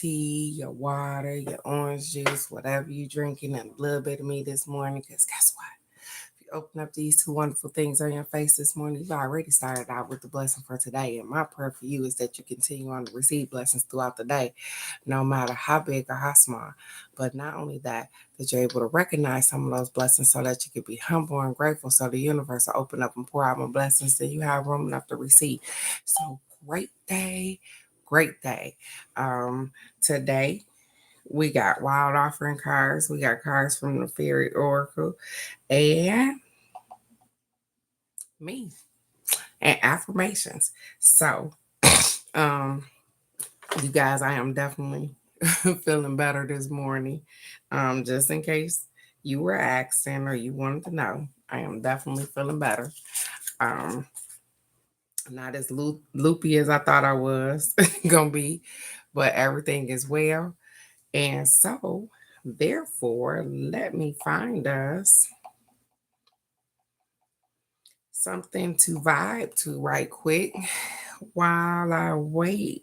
tea, your water, your orange juice, whatever you drinking, and a little bit of me this morning. Because guess what? If you open up these two wonderful things on your face this morning, you've already started out with the blessing for today. And my prayer for you is that you continue on to receive blessings throughout the day, no matter how big or how small. But not only that, that you're able to recognize some of those blessings so that you can be humble and grateful so the universe will open up and pour out more blessings that you have room enough to receive. So great day, great day. Today we got wild offering cards. We got cards from the Fairy Oracle and me and affirmations. So, um, you guys, I am definitely feeling better this morning. Just in case you were asking or you wanted to know, I am definitely feeling better. Um, not as loopy as I thought I was gonna be, but everything is well. And so, therefore, let me find us something to vibe to right quick while I wait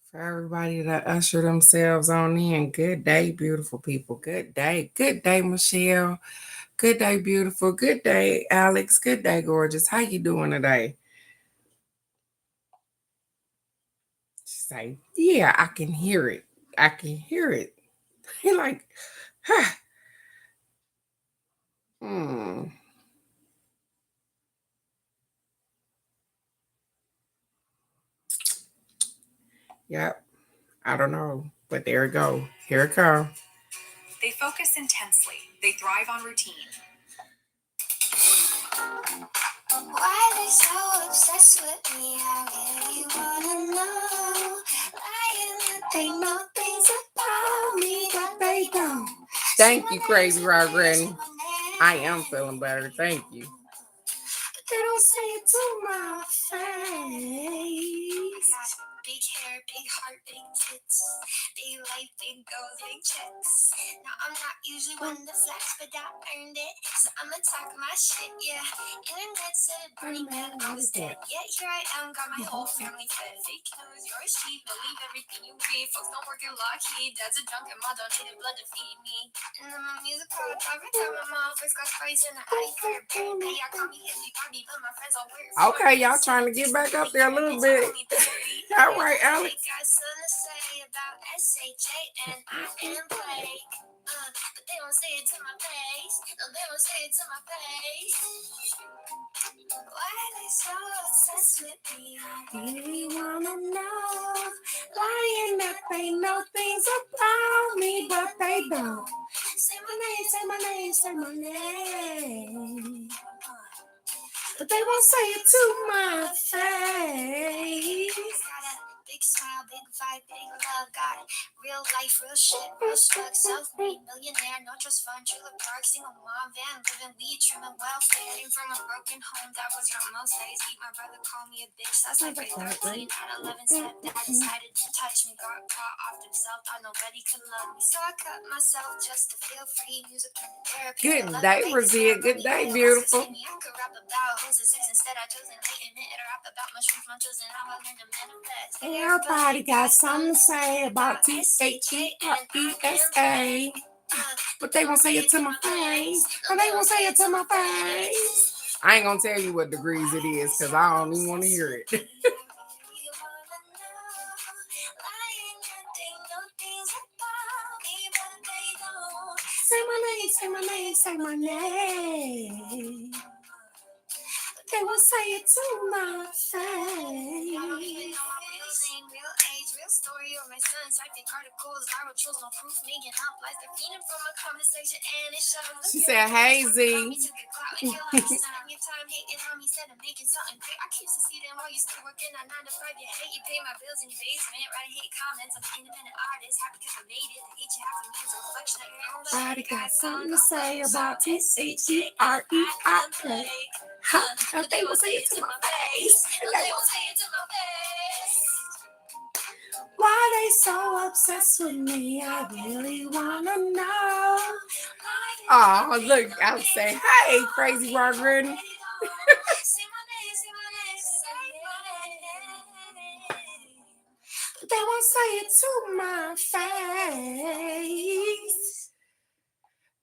for everybody to usher themselves on in. Good day, beautiful people. Good day. Good day, Michelle. Good day, beautiful. Good day, Alex. Good day, gorgeous. How you doing today? She say, yeah, I can hear it. I can hear it. He like, huh. Hmm. Yep. I don't know. But there it go. Here it comes. They focus intensely. They thrive on routine. Why they so obsessed with me? I really wanna know. Lying that they know things about me that they don't. Thank you, Crazy Rob Granny. I am feeling better. Thank you. But they don't say it to my face. Big hair, big heart, big tits. Big life, big goals, big checks. Now I'm not usually one to flex, but I earned it. So I'ma talk my shit, yeah. Internet said Bernie Man, I was dead. Yet here I am, got my whole family fed. Fake news, you're a sheep, believe everything you read. Folks don't work in Lockheed. Dad's a drunk and mom donated blood to feed me. And then my music called every time my mom first got spice in the eye for a baby. I call me hippie, Bobby, but my friends all weird. Okay, y'all trying to get back up there a little bit. All right, Alex. Got something to say about SHANI play. But they won't say it to my face. No, they won't say it to my face. Why are they so obsessed with me? I really wanna know. Lying that they know things about me, but they don't. Say my name, say my name, say my name. But they won't say it to my face. Got a big smile, big vibe, big love. Got real life, real shit, real swag. Self-made millionaire, no trust fund, trailer park, single mom, van, living weed, trimming welfare. Came from a broken home, that was her most days. Eat my brother, call me a bitch. That's like 13. At 11, stepdad decided to touch me. Got caught off himself, thought nobody could love me. So I cut myself just to feel free. Music and therapy. Good day, Rosita. Good day, beautiful. I could rap about hoes and sex instead. I chose an eight and it rap about mushrooms, munchos, and how I learned to manifest. Everybody got something to say about THERESA. But they won't say it to my face. And they won't say it to my face. I ain't gonna tell you what degrees it is because I don't even want to hear it. Say my name, say my name, say my name. They won't say it to my face. Real age, real story, or my son typing articles, viral trolls, no proof, making up lies. They're feeding from a conversation, and it shows. She said, "Hey Z." Time hating on me, said I'm making something great. I keep succeeding while you still working on 9 to 5. You hate, you pay my bills in your basement, writing hate comments. I'm an independent artist, happy because I made it. The hate you have for me is a reflection of your own. Everybody got something to say about THERESA. Huh? They will say it to my face. They will say it to my face. Why they so obsessed with me? I really wanna know. Oh, look, I'll say, hey, Crazy Margaret. They won't say it to my my face.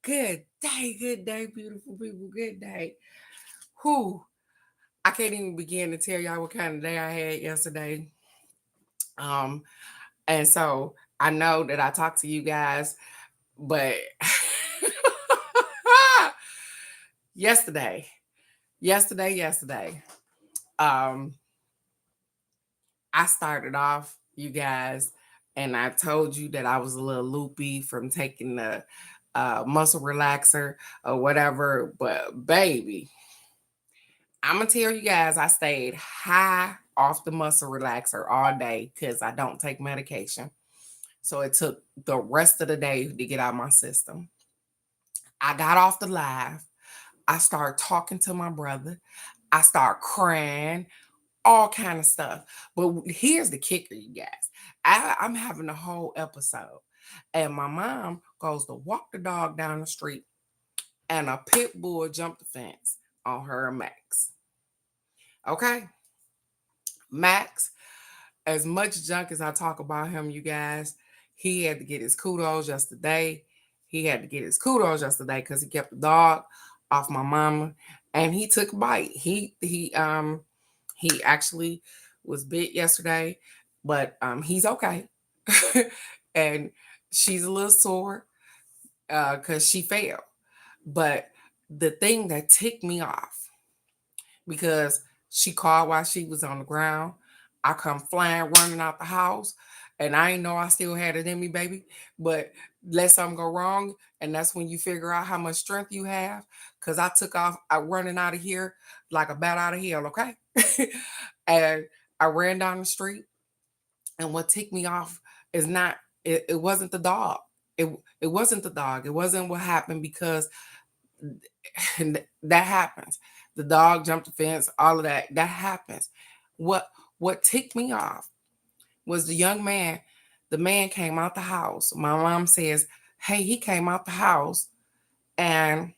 Good day, beautiful people. Good day. Whew. I can't even begin to tell y'all what kind of day I had yesterday. Um, and so I know that I talked to you guys, but yesterday, yesterday, um, I started off, you guys, and I told you that I was a little loopy from taking the muscle relaxer or whatever. But baby, I'm gonna tell you guys, I stayed high off the muscle relaxer all day because I don't take medication. So it took the rest of the day to get out of my system. I got off the live. I started talking to my brother. I started crying, all kind of stuff. But here's the kicker, you guys. I'm having a whole episode, and my mom goes to walk the dog down the street, and a pit bull jumped the fence on her and Max. Okay, Max. As much junk as I talk about him, you guys, he had to get his kudos yesterday. He had to get his kudos yesterday because he kept the dog off my mama, and he took a bite. He actually was bit yesterday, but he's okay. And she's a little sore because she fell. But the thing that ticked me off, because she called while she was on the ground. I come flying, running out the house, and I ain't know I still had it in me, baby. But let something go wrong, and that's when you figure out how much strength you have. Cause I took off, I running out of here like a bat out of hell, okay? And I ran down the street, and what ticked me off is not it wasn't the dog. It wasn't the dog. It wasn't what happened because that happens. The dog jumped the fence, all of that. That happens. What what ticked me off was the young man. The man came out the house. My mom says, "Hey, he came out the house and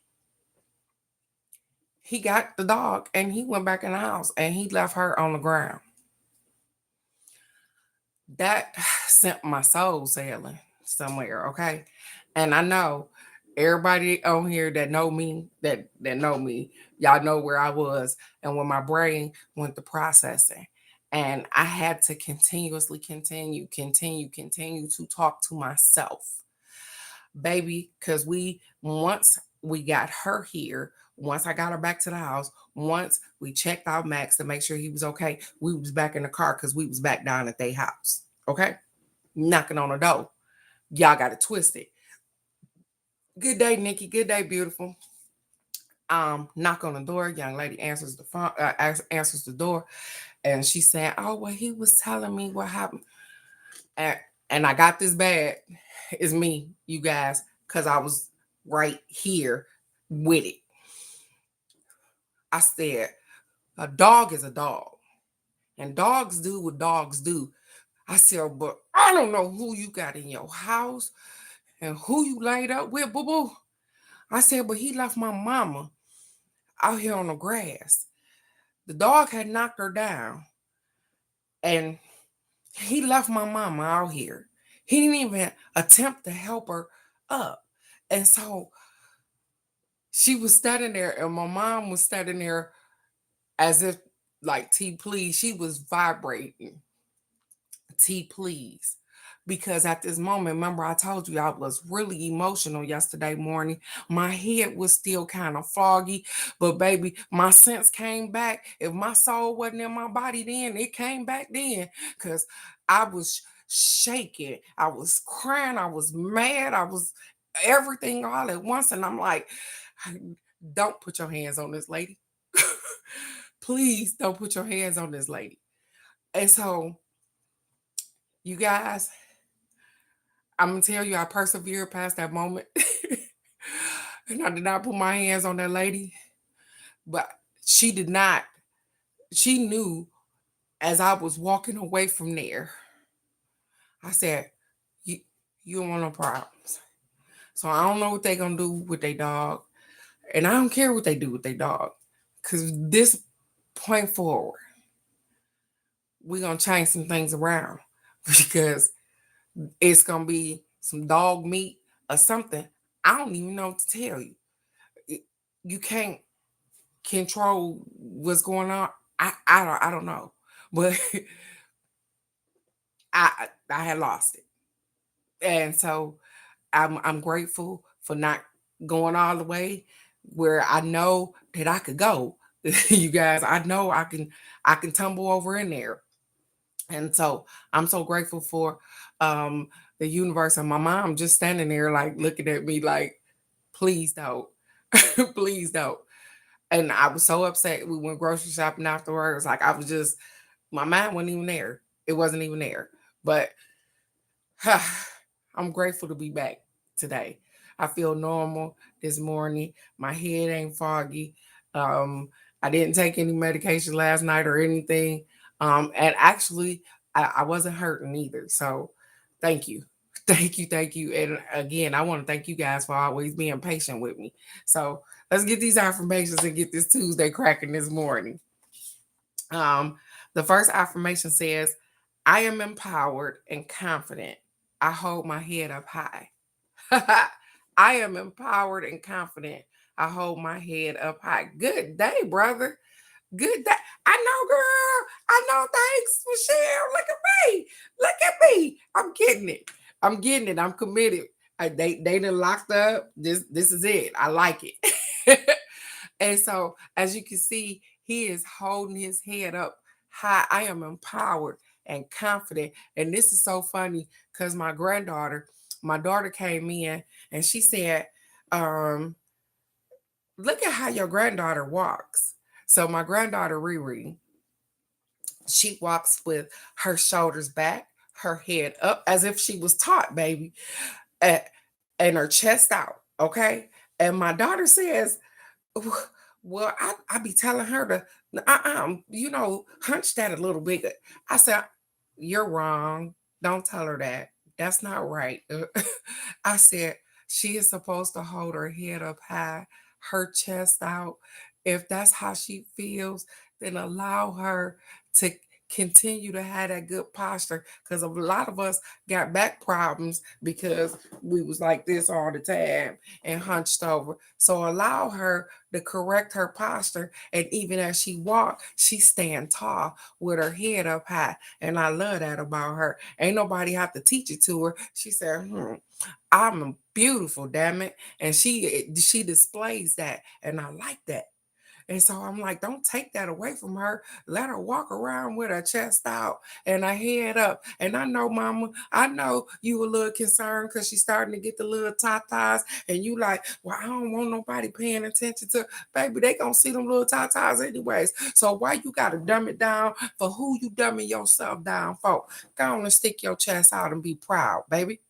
he got the dog and he went back in the house and he left her on the ground." That sent my soul sailing somewhere, okay? And I know everybody on here that know me, that know me, y'all know where I was and when my brain went to processing. And I had to continuously continue to talk to myself, baby, because once we got her here, once I got her back to the house, once we checked out Max to make sure he was okay, we was back in the car because we was back down at their house. Okay, knocking on the door. Y'all got it twisted. Good day, Nikki. Good day, beautiful. Knock on the door. Young lady answers the phone. Answers the door, and she's saying, "Oh, well, he was telling me what happened." And, and I got this bad. It's me, you guys, because I was right here with it. I said, a dog is a dog, and dogs do what dogs do. I said, but I don't know who you got in your house and who you laid up with, boo boo. I said, but he left my mama out here on the grass. The dog had knocked her down, and he left my mama out here. He didn't even attempt to help her up. And so she was standing there, and my mom was standing there as if, like, T, please. She was vibrating. T, please. Because at this moment, remember, I told you I was really emotional yesterday morning. My head was still kind of foggy, but baby, my sense came back. If my soul wasn't in my body then, it came back then because I was shaking. I was crying. I was mad. I was everything all at once. And I'm like, don't put your hands on this lady. Please don't put your hands on this lady. And so, you guys, I'm gonna tell you, I persevered past that moment, and I did not put my hands on that lady. But she did not. She knew as I was walking away from there. I said, "You, you don't want no problems." So I don't know what they gonna do with their dog, and I don't care what they do with their dog, cause this point forward, we gonna change some things around because It's gonna be some dog meat or something. I don't even know what to tell you. It- You can't control what's going on. I don't know, but I had lost it, and so I'm grateful for not going all the way where I know that I could go. You guys, I know I can tumble over in there. And so I'm so grateful for um the universe and my mom just standing there like looking at me like, please don't. Please don't. And I was so upset. We went grocery shopping afterwards. Like I was just my mind wasn't even there. It wasn't even there. But I'm grateful to be back today. I feel normal this morning. My head ain't foggy. Um, I didn't take any medication last night or anything. And actually, I wasn't hurting either. So, thank you. Thank you. Thank you. And again, I want to thank you guys for always being patient with me. So, let's get these affirmations and get this Tuesday cracking this morning. Um, the first affirmation says, I am empowered and confident. I hold my head up high. I am empowered and confident. I hold my head up high. Good day, brother. Good day. I know, girl. I know. Thanks, Michelle. Look at me. Look at me. I'm getting it. I'm getting it. I'm committed. They done locked up. This is it. I like it. And so, as you can see, he is holding his head up high. I am empowered and confident. And this is so funny because my daughter came in and she said, um, look at how your granddaughter walks. So my granddaughter Riri, she walks with her shoulders back, her head up as if she was taught, baby, a- and her chest out. Okay. And my daughter says, well, I be telling her to, hunch that a little bigger. I said, you're wrong. Don't tell her that. That's not right. I said, she is supposed to hold her head up high, her chest out. If that's how she feels, then allow her to continue to have that good posture. Because a lot of us got back problems because we was like this all the time and hunched over. So allow her to correct her posture. And even as she walk, she stand tall with her head up high. And I love that about her. Ain't nobody have to teach it to her. She said, I'm beautiful, damn it. And she displays that. And I like that. And so I'm like, don't take that away from her. Let her walk around with her chest out and her head up. And I know, mama, I know you a little concerned because she's starting to get the little tatas. And you like, well, I don't want nobody paying attention to, baby, they gonna see them little tatas anyways. So why you gotta dumb it down for who you dumbing yourself down for? Go on and stick your chest out and be proud, baby.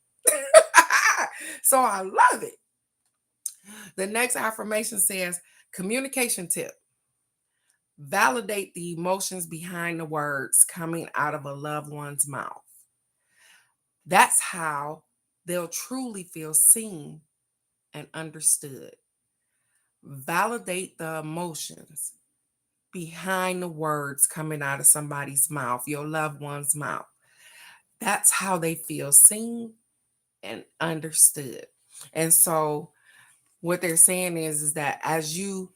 So I love it. The next affirmation says, communication tip. Validate the emotions behind the words coming out of a loved one's mouth. That's how they'll truly feel seen and understood. Validate the emotions behind the words coming out of somebody's mouth, your loved one's mouth. That's how they feel seen and understood. And so, what they're saying is that as you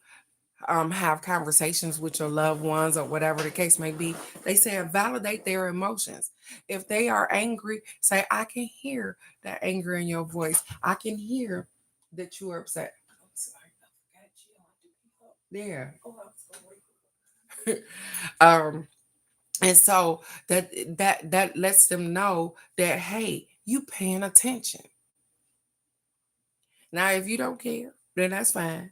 have conversations with your loved ones or whatever the case may be, they say validate their emotions. If they are angry, say, I can hear that anger in your voice. I can hear that you are upset. I'm sorry, I forgot you. There. um, and so that lets them know that hey, you paying attention. Now, if you don't care, then that's fine.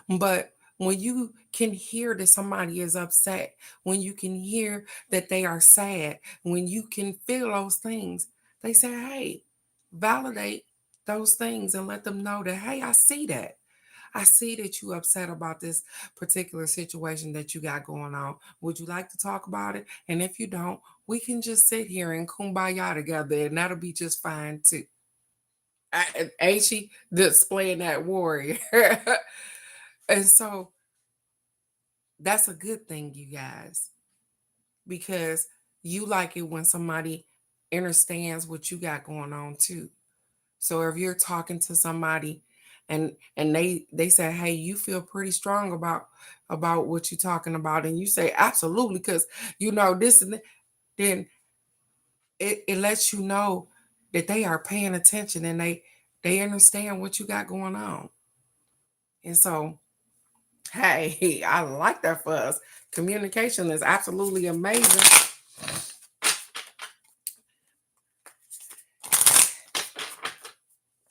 But when you can hear that somebody is upset, when you can hear that they are sad, when you can feel those things, they say, hey, validate those things and let them know that, hey, I see that. I see that you upset about this particular situation that you got going on. Would you like to talk about it? And if you don't, we can just sit here and kumbaya together and that'll be just fine too. Ain't she displaying that warrior? And so that's a good thing, you guys, because you like it when somebody understands what you got going on too. So if you're talking to somebody and they say, hey, you feel pretty strong about what you're talking about, and you say absolutely, because you know this and that, then it lets you know that they are paying attention and they understand what you got going on. And so, hey, I like that for us. Communication is absolutely amazing.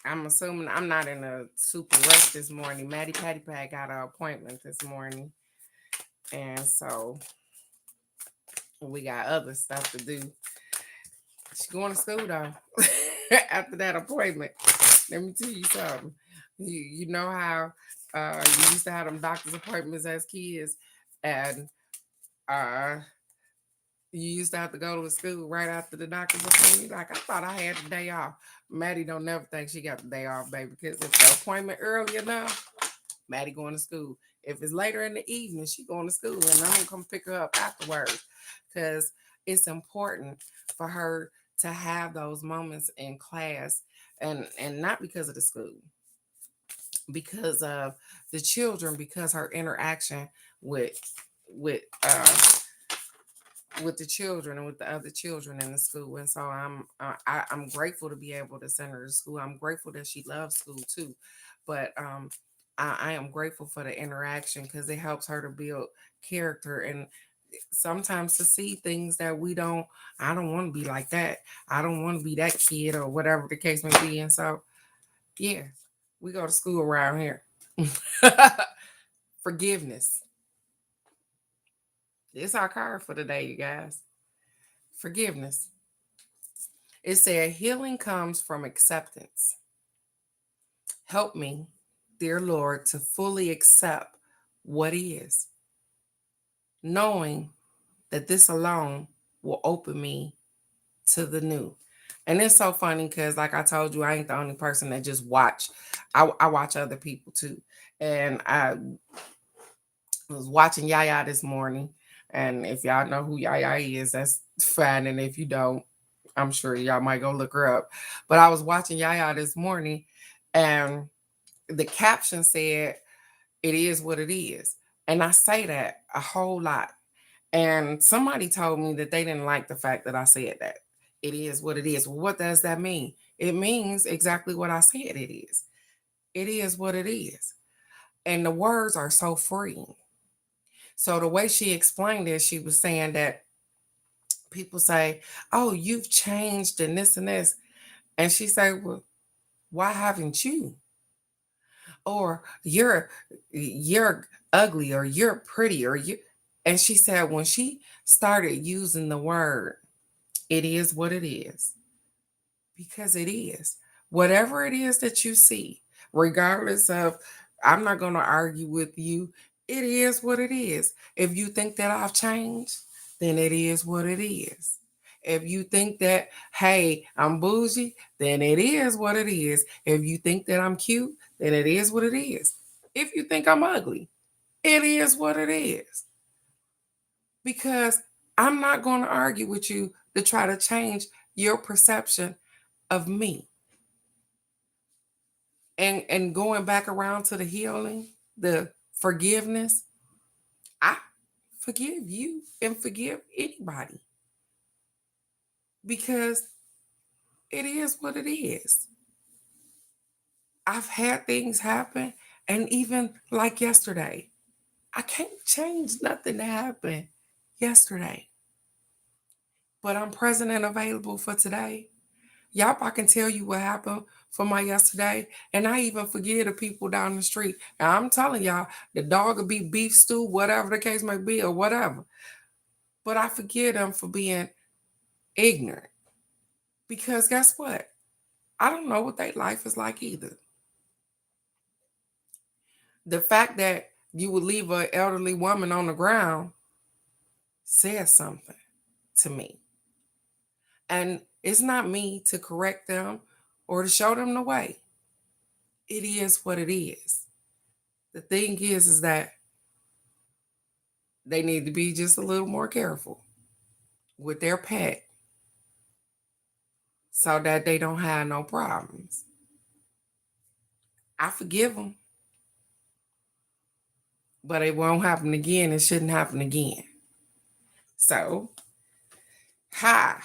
I'm assuming I'm not in a super rush this morning. Maddie Patty Pat got an appointment this morning. And so we got other stuff to do. She's going to school though. After that appointment. Let me tell you something. You know how you used to have them doctor's appointments as kids, and uh you used to have to go to school right after the doctor's appointment. Like, I thought I had the day off. Maddie don't never think she got the day off, baby, because if the appointment early enough, Maddie going to school. If it's later in the evening, she going to school, and I'm gonna come pick her up afterwards, because it's important for her to have those moments in class, and not because of the school, because of the children, because her interaction with with uh with the children and with the other children in the school. And so I'm grateful to be able to send her to school. I'm grateful that she loves school too, but I am grateful for the interaction, because it helps her to build character, and sometimes to see things that we don't. I don't want to be like that. I don't want to be that kid, or whatever the case may be. And so, yeah, we go to school around here. Forgiveness. It's our card for today, you guys. Forgiveness. It said, healing comes from acceptance. Help me, dear Lord, to fully accept what is, knowing that this alone will open me to the new. And it's so funny because, like I told you, I ain't the only person that just watch. I watch other people too. And I was watching Yaya this morning. And if y'all know who Yaya is, that's fine. And if you don't, I'm sure y'all might go look her up. But I was watching Yaya this morning, and the caption said, "It is what it is." And I say that a whole lot. And somebody told me that they didn't like the fact that I said that. It is what it is. Well, what does that mean? It means exactly what I said it is. It is what it is. And the words are so freeing. So the way she explained it, she was saying that people say, "Oh, you've changed and this and this." And she said, "Well, why haven't you?" Or you're ugly, or you're pretty, or you. And she said when she started using the word, it is what it is, because it is. Whatever it is that you see, regardless of, I'm not going to argue with you. It is what it is. If you think that I've changed, then it is what it is. If you think that, hey, I'm bougie, then it is what it is. If you think that I'm cute, then it is what it is. If you think I'm ugly, it is what it is. Because I'm not going to argue with you to try to change your perception of me. And going back around to the healing, the forgiveness, I forgive you and forgive anybody, because it is what it is. I've had things happen, and even like yesterday, I can't change nothing that happened yesterday, but I'm present and available for today. Yup, I can tell you what happened for my yesterday, and I even forgive the people down the street. And I'm telling y'all, the dog will be beef stew, whatever the case may be, or whatever. But I forgive them for being ignorant, because guess what? I don't know what their life is like either. The fact that you would leave an elderly woman on the ground says something to me. And it's not me to correct them or to show them the way. It is what it is. The thing is that they need to be just a little more careful with their pet, so that they don't have no problems. I forgive them, but it won't happen again. It shouldn't happen again. So, hi.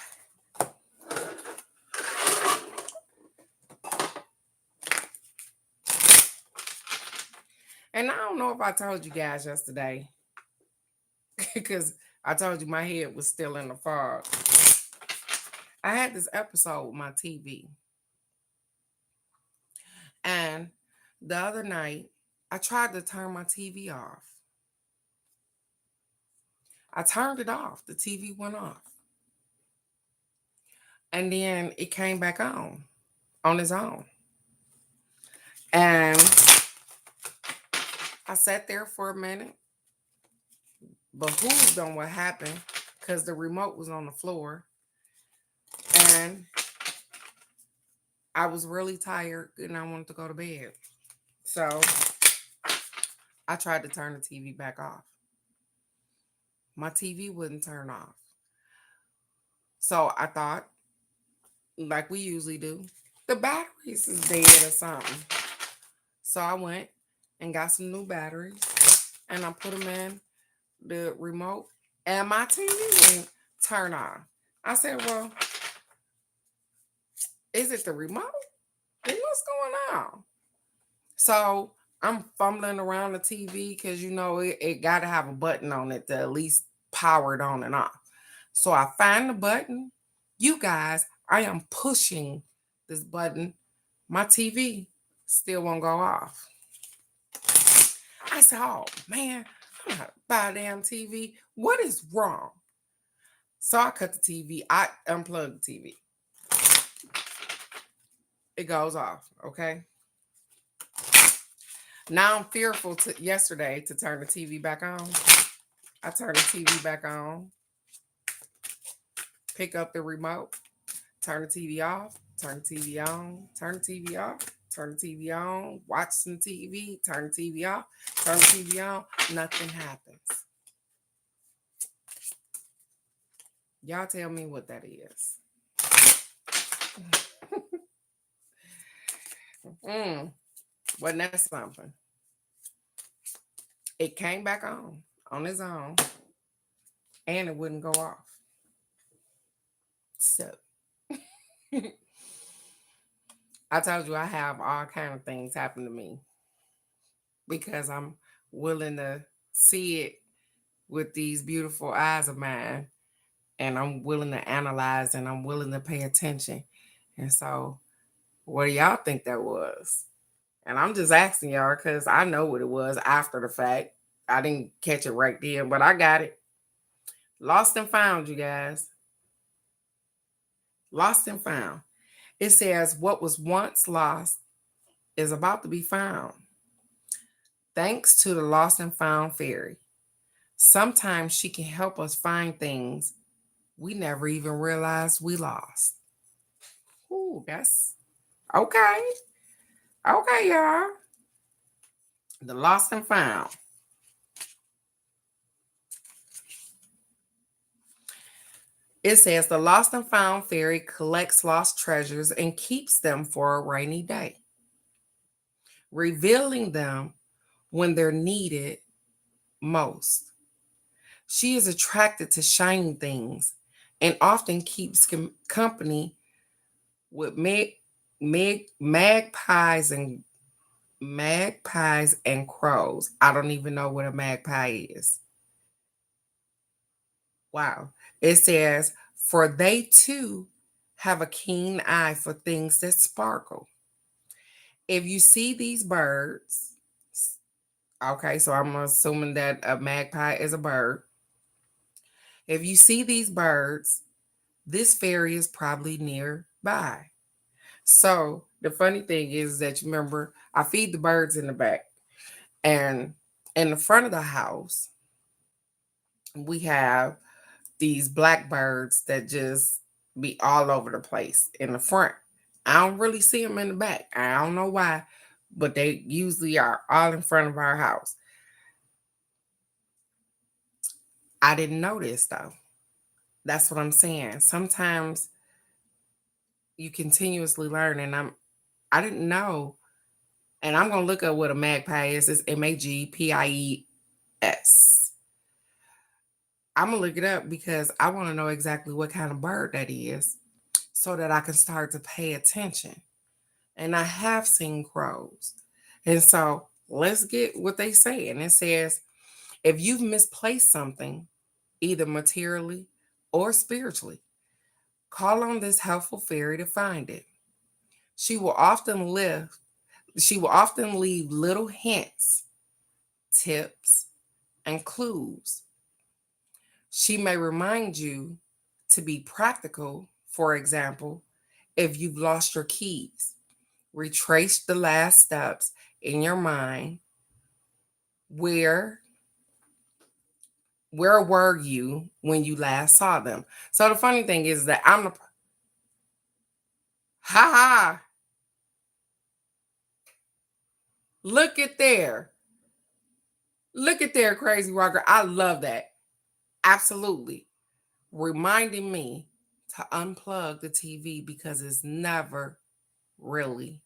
And I don't know if I told you guys yesterday, because I told you my head was still in the fog. I had this episode with my TV. And the other night, I tried to turn my TV off. I turned it off. The TV went off. And then it came back on its own. And I sat there for a minute, behooved on what happened because the remote was on the floor. And I was really tired and I wanted to go to bed. So I tried to turn the TV back off. My TV wouldn't turn off. So I thought, like we usually do, the batteries is dead or something. So I went and got some new batteries and I put them in the remote and my TV didn't turn on. I said, well, is it the remote? And what's going on? So I'm fumbling around the TV because it got to have a button on it to at least power it on and off. So I find the button. You guys, I am pushing this button. My TV still won't go off. I said, oh man, I'm not buy a damn TV. What is wrong? So I cut the TV. I unplugged the TV. It goes off, okay? Now I'm fearful yesterday to turn the TV back on. I turn the TV back on, pick up the remote, turn the TV off, turn the TV on, turn the TV off, turn the TV on, watch some TV, turn the TV off, turn the TV on. Nothing happens. Y'all tell me what that is. Wasn't that something? It came back on its own, and it wouldn't go off. So I told you I have all kind of things happen to me because I'm willing to see it with these beautiful eyes of mine, and I'm willing to analyze and I'm willing to pay attention. And so, what do y'all think that was? And I'm just asking y'all because I know what it was after the fact. I didn't catch it right then, but I got it. Lost and found, you guys. Lost and found. It says, what was once lost is about to be found. Thanks to the Lost and Found Fairy. Sometimes she can help us find things we never even realized we lost. Ooh, that's okay. Okay, y'all. The Lost and Found. It says the Lost and Found Fairy collects lost treasures and keeps them for a rainy day, revealing them when they're needed most. She is attracted to shiny things and often keeps company with magpies and crows. I don't even know what a magpie is. Wow. It says, for they too have a keen eye for things that sparkle. If you see these birds, okay, so I'm assuming that a magpie is a bird. If you see these birds, this fairy is probably nearby. So the funny thing is that you remember I feed the birds in the back, and in the front of the house, we have these blackbirds that just be all over the place in the front. I don't really see them in the back. I don't know why, but they usually are all in front of our house. I didn't notice though. That's what I'm saying. Sometimes you continuously learn. And I didn't know. And I'm gonna look up what a magpie is. It's MAGPIES. I'm gonna look it up because I want to know exactly what kind of bird that is so that I can start to pay attention. And I have seen crows. And so let's get what they say. And it says, if you've misplaced something, either materially or spiritually, call on this helpful fairy to find it. She will often live, she will often leave little hints, tips, and clues. She may remind you to be practical. For example, if you've lost your keys, retrace the last steps in your mind. Where where were you when you last saw them? So the funny thing is that I'm the ha ha. Look at there. Look at there, crazy rocker. I love that. Absolutely. Reminding me to unplug the TV because it's never really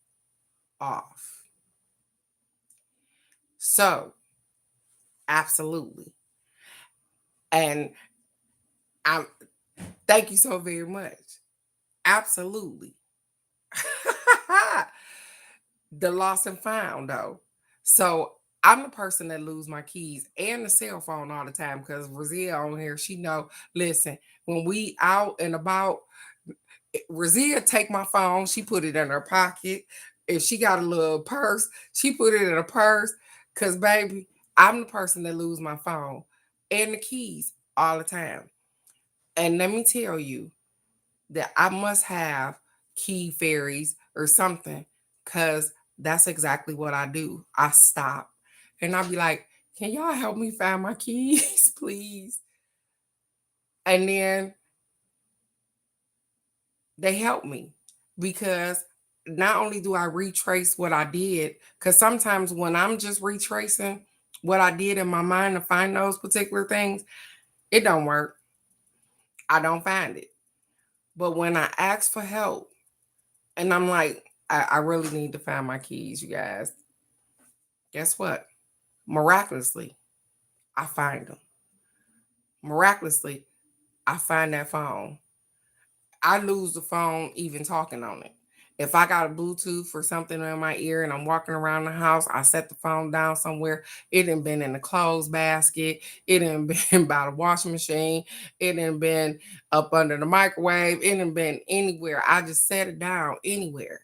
off. So, absolutely. And I thank you so very much. Absolutely. The lost and found though. So I'm the person that lose my keys and the cell phone all the time because Razia on here, she know, listen, when we out and about, Razia take my phone, she put it in her pocket. If she got a little purse, she put it in her purse. Cause baby, I'm the person that lose my phone and the keys all the time. And let me tell you that I must have key fairies or something, cause that's exactly what I do. I stop and I'll be like, can y'all help me find my keys, please? And then they help me because not only do I retrace what I did, because sometimes when I'm just retracing what I did in my mind to find those particular things, it don't work. I don't find it. But when I ask for help and I'm like, I really need to find my keys, you guys, guess what? Miraculously, I find them. Miraculously, I find that phone. I lose the phone even talking on it. If I got a Bluetooth or something in my ear and I'm walking around the house, I set the phone down somewhere. It done been in the clothes basket. It done been by the washing machine. It done been up under the microwave. It done been anywhere. I just set it down anywhere.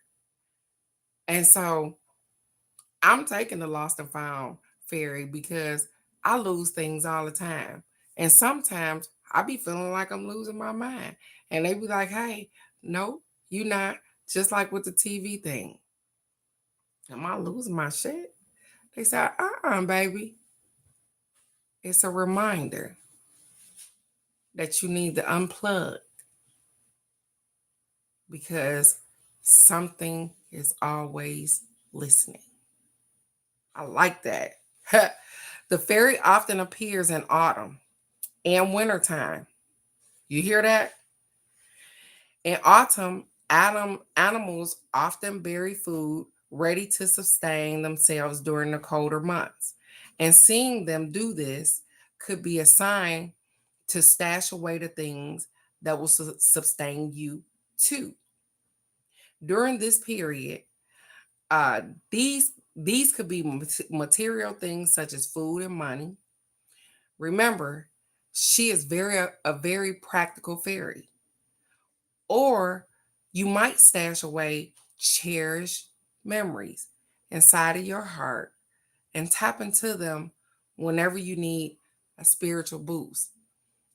And so I'm taking the lost and found fairy because I lose things all the time. And sometimes I be feeling like I'm losing my mind. And they be like, hey, no, you not. Just like with the TV thing. Am I losing my shit? They said, baby. It's a reminder that you need to unplug because something is always listening. I like that. The fairy often appears in autumn and wintertime. You hear that? In autumn, animals often bury food ready to sustain themselves during the colder months. And seeing them do this could be a sign to stash away the things that will sustain you too. During this period, uh, these could be material things such as food and money. Remember, she is a very practical fairy. Or you might stash away cherished memories inside of your heart and tap into them whenever you need a spiritual boost.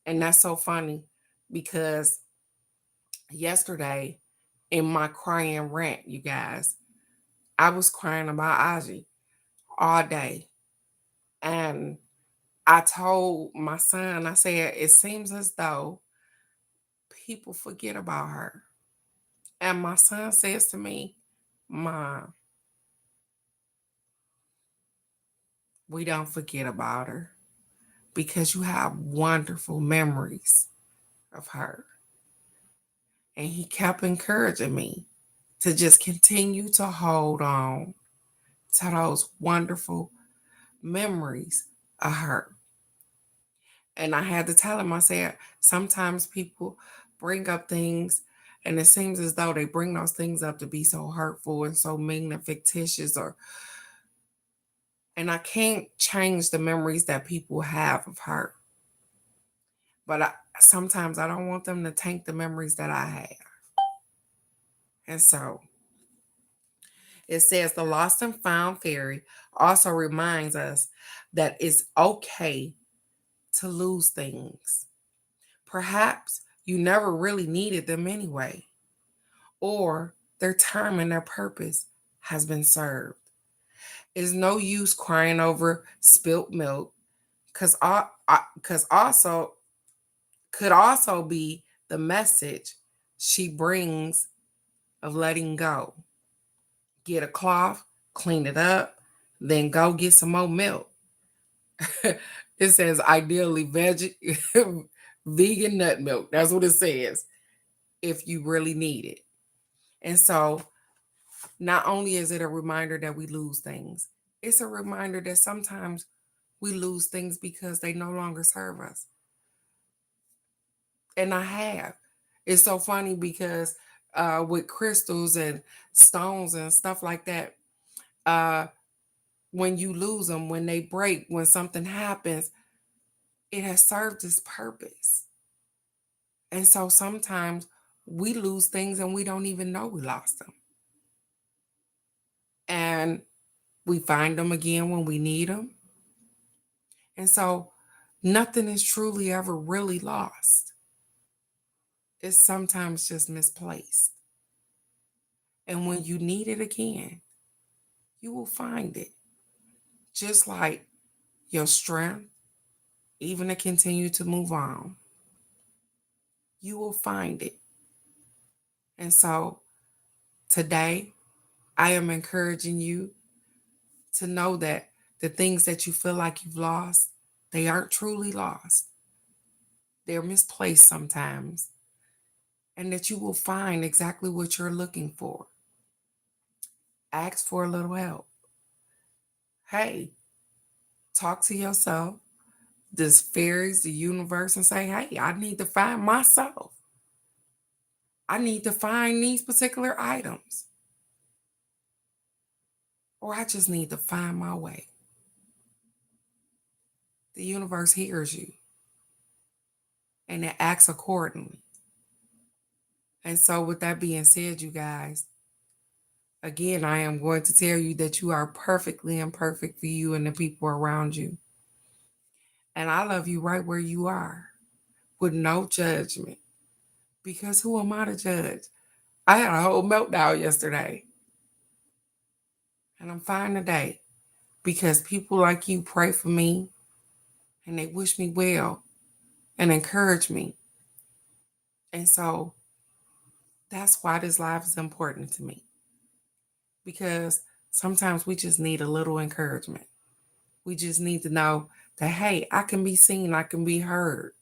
And that's so funny because yesterday in my crying rant, you guys, I was crying about Aji all day. And I told my son, I said, it seems as though people forget about her. And my son says to me, Mom, we don't forget about her because you have wonderful memories of her. And he kept encouraging me to just continue to hold on to those wonderful memories of her. And I had to tell him, I said, sometimes people bring up things and it seems as though they bring those things up to be so hurtful and so mean and fictitious, or and I can't change the memories that people have of her. But sometimes I don't want them to tank the memories that I have. And so it says the lost and found fairy also reminds us that it's okay to lose things. Perhaps you never really needed them anyway, or their time and their purpose has been served. It's no use crying over spilt milk, because also could also be the message she brings of letting go. Get a cloth, clean it up, then go get some more milk. It says ideally vegan nut milk. That's what it says, if you really need it. And so not only is it a reminder that we lose things, it's a reminder that sometimes we lose things because they no longer serve us. And I have. It's so funny because with crystals and stones and stuff like that, uh, when you lose them, when they break, when something happens, it has served its purpose. And so sometimes we lose things and we don't even know we lost them. And we find them again when we need them. And so nothing is truly ever really lost. It's sometimes just misplaced. And when you need it again, you will find it. Just like your strength, even to continue to move on, you will find it. And so today, I am encouraging you to know that the things that you feel like you've lost, they aren't truly lost. They're misplaced sometimes, and that you will find exactly what you're looking for. Ask for a little help. Hey, talk to yourself, this fairies, the universe, and say, hey, I need to find myself. I need to find these particular items. Or I just need to find my way. The universe hears you and it acts accordingly. And so, with that being said, you guys, again, I am going to tell you that you are perfectly imperfect for you and the people around you. And I love you right where you are with no judgment. Because who am I to judge? I had a whole meltdown yesterday. And I'm fine today because people like you pray for me and they wish me well and encourage me. And so that's why this life is important to me, because sometimes we just need a little encouragement. We just need to know that, hey, I can be seen, I can be heard.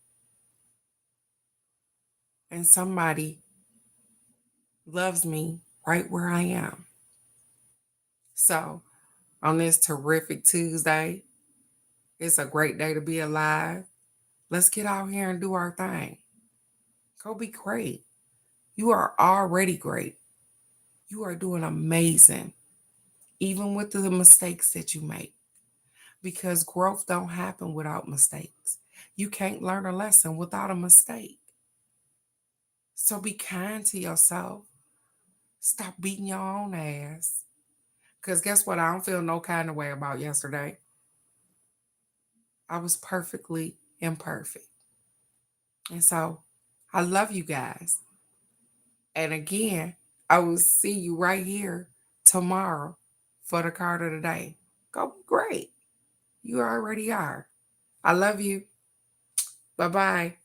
And somebody loves me right where I am. So, on this terrific Tuesday, it's a great day to be alive. Let's get out here and do our thing. Go be great. You are already great. You are doing amazing, even with the mistakes that you make, because growth don't happen without mistakes. You can't learn a lesson without a mistake. So be kind to yourself. Stop beating your own ass. Because guess what? I don't feel no kind of way about yesterday. I was perfectly imperfect. And so I love you guys. And again, I will see you right here tomorrow for the card of the day. Go be great. You already are. I love you. Bye bye.